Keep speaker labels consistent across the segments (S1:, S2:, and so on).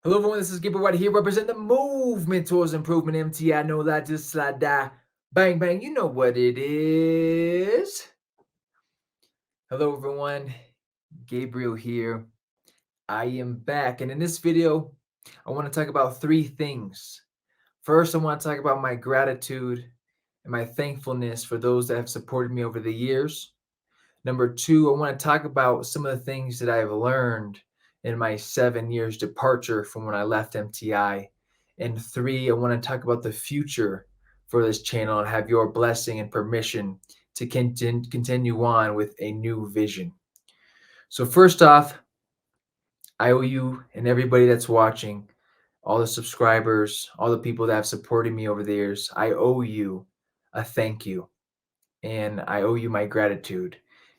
S1: Hello, everyone. This is Gabriel Writer here, represent the movement towards improvement. MT, I know that just slide die. Bang, bang. You know what it is. Hello, everyone. Gabriel here. I am back. And in this video, I want to talk about three things. First, I want to talk about my gratitude and my thankfulness for those that have supported me over the years. Number two, I want to talk about some of the things that I've learned in my 7 years departure from when I left MTI. And three, I want to talk about the future for this channel and have your blessing and permission to continue on with a new vision. So, first off, I owe you and everybody that's watching, all the subscribers, all the people that have supported me over the years, I owe you a thank you. And I owe you my gratitude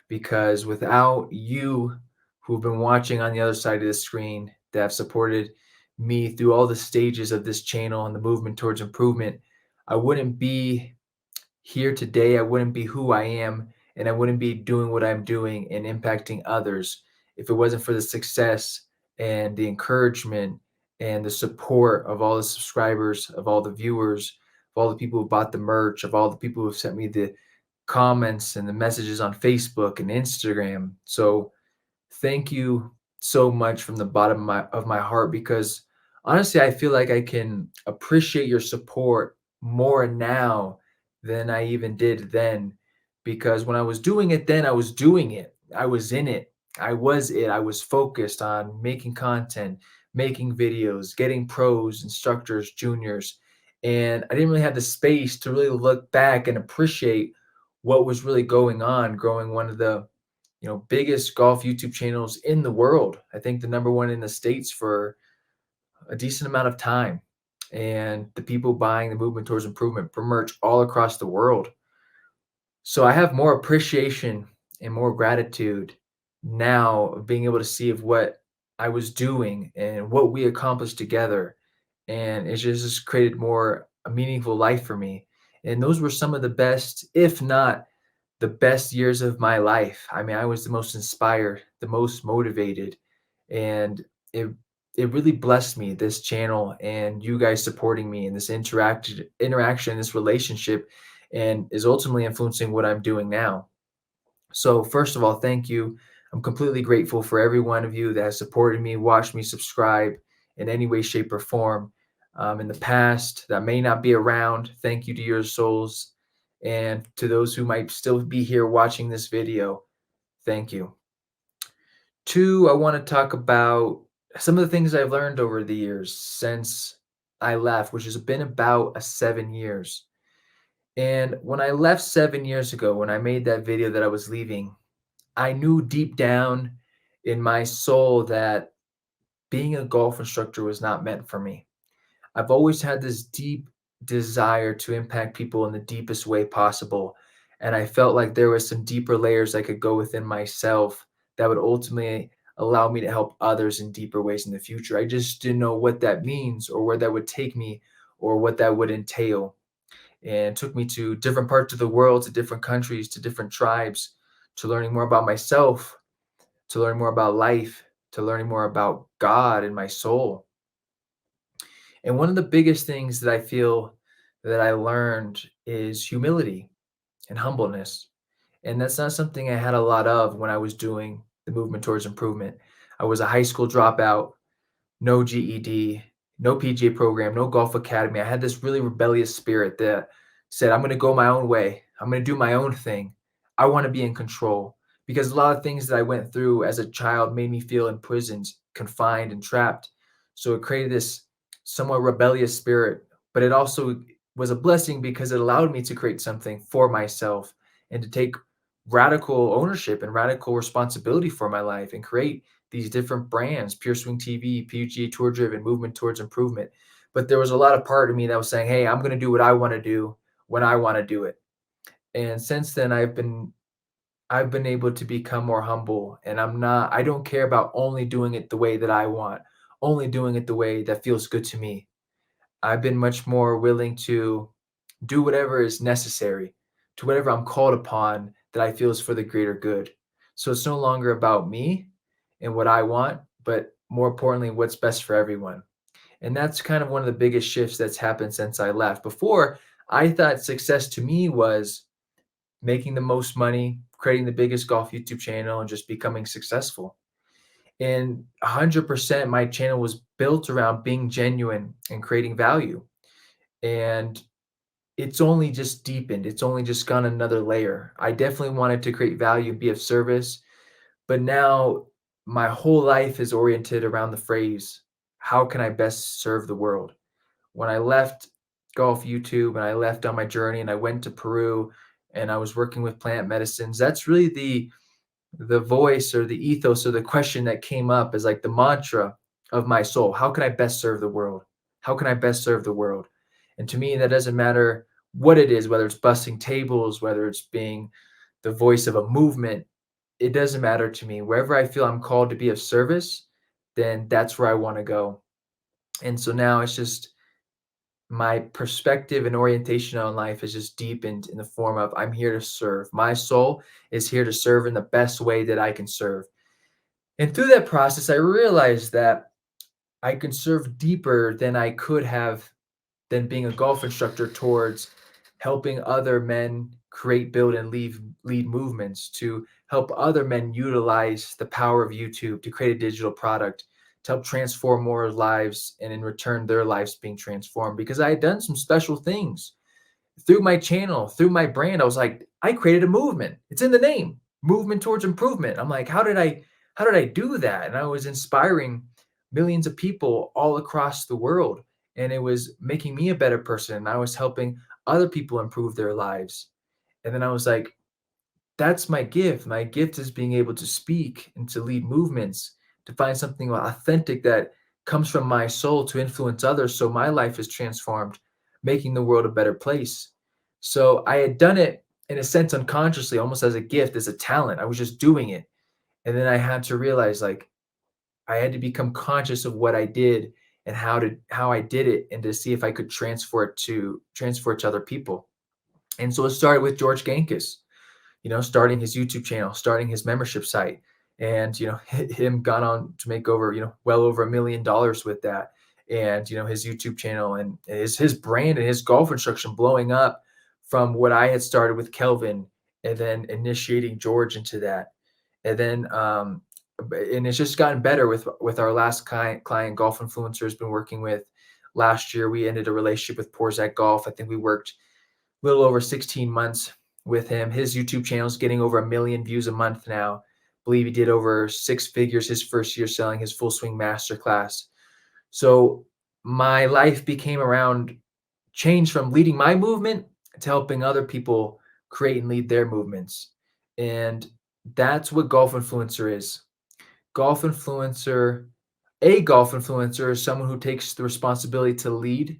S1: because without you who've been watching on the other side of the screen that have supported me through all the stages of this channel and the movement towards improvement, I wouldn't be here today. I wouldn't be who I am, and I wouldn't be doing what I'm doing and impacting others if it wasn't for the success and the encouragement and the support of all the subscribers, of all the viewers, of all the people who bought the merch, of all the people who have sent me the comments and the messages on Facebook and Instagram. So thank you so much from the bottom of my heart because honestly, I feel like I can appreciate your support more now than I even did then. Because when I was doing it then, I was doing it. I was in it. I was it. I was focused on making content, making videos, getting pros, instructors, juniors. And I didn't really have the space to really look back and appreciate what was really going on, growing one of the biggest golf YouTube channels in the world. I think the number one in the States for a decent amount of time. And the people buying the movement towards improvement for merch all across the world. So I have more appreciation and more gratitude now of being able to see of what I was doing and what we accomplished together. And it just created more a meaningful life for me. And those were some of the best, if not the best years of my life. I mean, I was the most inspired, the most motivated, and it really blessed me, this channel and you guys supporting me in this interaction, this relationship, and is ultimately influencing what I'm doing now. So first of all, thank you. I'm completely grateful for every one of you that has supported me, watched me, subscribe in any way, shape, or form in the past that may not be around. Thank you to your souls. And to those who might still be here watching this video, thank you. Two, I want to talk about some of the things I've learned over the years since I left, which has been about 7 years. And when I left 7 years ago, when I made that video that I was leaving, I knew deep down in my soul that being a golf instructor was not meant for me. I've always had this deep desire to impact people in the deepest way possible. And I felt like there was some deeper layers I could go within myself that would ultimately allow me to help others in deeper ways in the future. I just didn't know what that means or where that would take me or what that would entail. And it took me to different parts of the world, to different countries, to different tribes, to learning more about myself, to learn more about life, to learning more about God and my soul. And one of the biggest things that I feel that I learned is humility and humbleness. And that's not something I had a lot of when I was doing the movement towards improvement. I was a high school dropout, no GED, no PGA program, no golf academy. I had this really rebellious spirit that said, I'm going to go my own way. I'm going to do my own thing. I want to be in control because a lot of things that I went through as a child made me feel imprisoned, confined, and trapped. So it created this somewhat rebellious spirit, but it also was a blessing because it allowed me to create something for myself and to take radical ownership and radical responsibility for my life and create these different brands, Pure Swing TV, PGA Tour Driven, Movement Towards Improvement. But there was a lot of part of me that was saying, hey, I'm going to do what I want to do when I want to do it. And since then, I've been able to become more humble, and I don't care about only doing it the way that I want, only doing it the way that feels good to me. I've been much more willing to do whatever is necessary, to whatever I'm called upon that I feel is for the greater good. So it's no longer about me and what I want, but more importantly, what's best for everyone. And that's kind of one of the biggest shifts that's happened since I left. Before, I thought success to me was making the most money, creating the biggest golf YouTube channel, and just becoming successful. And 100% my channel was built around being genuine and creating value. And it's only just deepened. It's only just gone another layer. I definitely wanted to create value, be of service, but now my whole life is oriented around the phrase, how can I best serve the world? When I left golf YouTube and I left on my journey and I went to Peru and I was working with plant medicines, that's really the voice or the ethos or the question that came up as like the mantra of my soul. How can I best serve the world? How can I best serve the world? And to me, that doesn't matter what it is, whether it's busting tables, whether it's being the voice of a movement, it doesn't matter to me. Wherever I feel I'm called to be of service, then that's where I want to go. And so now it's just my perspective and orientation on life is just deepened in the form of I'm here to serve. My soul is here to serve in the best way that I can serve. And through that process, I realized that I can serve deeper than I could have than being a golf instructor towards helping other men create, build, and lead movements, to help other men utilize the power of YouTube to create a digital product, to help transform more lives, and in return, their lives being transformed. Because I had done some special things through my channel, through my brand. I was like, I created a movement. It's in the name, movement towards improvement. I'm like, how did I do that? And I was inspiring millions of people all across the world. And it was making me a better person. And I was helping other people improve their lives. And then I was like, that's my gift. My gift is being able to speak and to lead movements, to find something authentic that comes from my soul to influence others. So my life is transformed, making the world a better place. So I had done it in a sense unconsciously, almost as a gift, as a talent. I was just doing it. And then I had to realize like I had to become conscious of what I did and how I did it, and to see if I could transfer it to other people. And so it started with George Gankis, starting his YouTube channel, starting his membership site, and him gone on to make over, well over $1 million with that, and his YouTube channel and his brand and his golf instruction blowing up from what I had started with Kelvin, and then initiating George into that, and then and it's just gotten better with our last client golf influencer has been working with. Last year, we ended a relationship with Porzak Golf. I think we worked little over 16 months with him. His YouTube channel is getting over 1 million views a month now. I believe he did over six figures his first year selling his full swing masterclass. So my life became around change from leading my movement to helping other people create and lead their movements. And that's what golf influencer is. Golf influencer, a golf influencer is someone who takes the responsibility to lead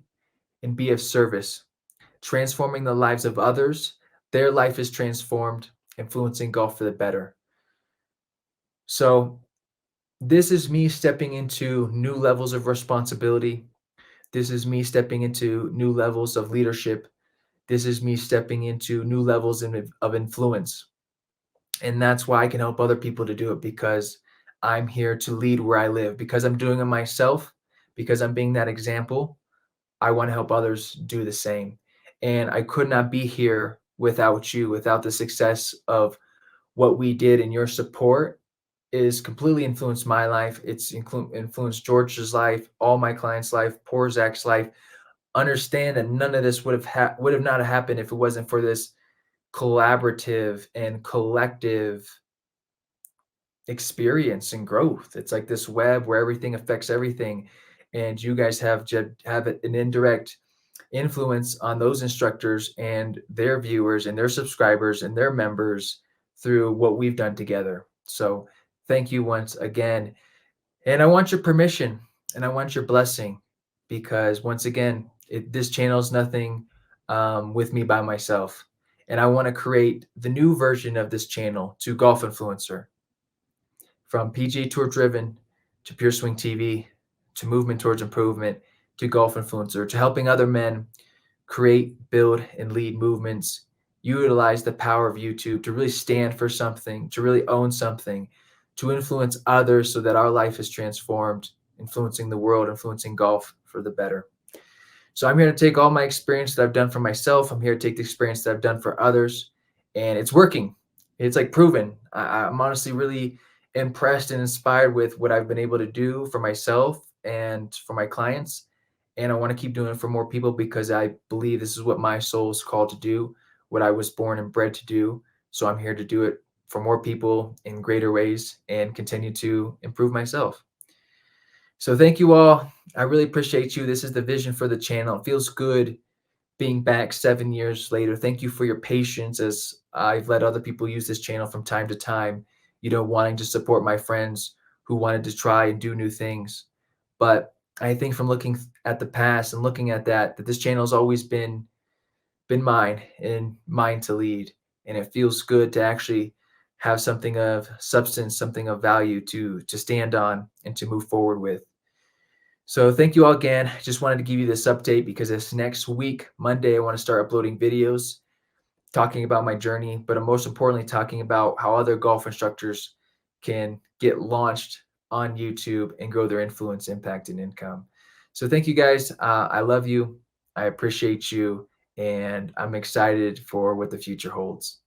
S1: and be of service, transforming the lives of others. Their life is transformed, influencing golf for the better. So, this is me stepping into new levels of responsibility. This is me stepping into new levels of leadership. This is me stepping into new levels of influence. And that's why I can help other people to do it, because I'm here to lead where I live, because I'm doing it myself, because I'm being that example. I want to help others do the same. And I could not be here without you, without the success of what we did, and your support is completely influenced my life. It's influenced George's life, all my clients' life, Porzak's life. Understand that none of this would have not happened if it wasn't for this collaborative and collective experience and growth. It's like this web where everything affects everything, and you guys have an indirect influence on those instructors and their viewers and their subscribers and their members through what we've done together. So thank you once again. And I want your permission and I want your blessing, because once again, this channel is nothing with me by myself. And I want to create the new version of this channel to Golf Influencer, from PGA Tour driven to Pure Swing TV to movement towards improvement to Golf Influencer to helping other men create, build, and lead movements, utilize the power of YouTube to really stand for something, to really own something, to influence others so that our life is transformed, influencing the world, influencing golf for the better. So I'm here to take all my experience that I've done for myself. I'm here to take the experience that I've done for others, and it's working. It's like proven. I'm honestly really impressed and inspired with what I've been able to do for myself and for my clients. And I want to keep doing it for more people because I believe this is what my soul is called to do, what I was born and bred to do. So I'm here to do it for more people in greater ways and continue to improve myself. So thank you all. I really appreciate you. This is the vision for the channel. It feels good being back 7 years later. Thank you for your patience as I've let other people use this channel from time to time, wanting to support my friends who wanted to try and do new things. But I think from looking at the past and looking at that this channel has always been mine and mine to lead. And it feels good to actually have something of substance, something of value to stand on and to move forward with. So thank you all again. I just wanted to give you this update because this next week, Monday, I want to start uploading videos talking about my journey, but most importantly, talking about how other golf instructors can get launched on YouTube and grow their influence, impact, and income. So thank you guys. I love you. I appreciate you. And I'm excited for what the future holds.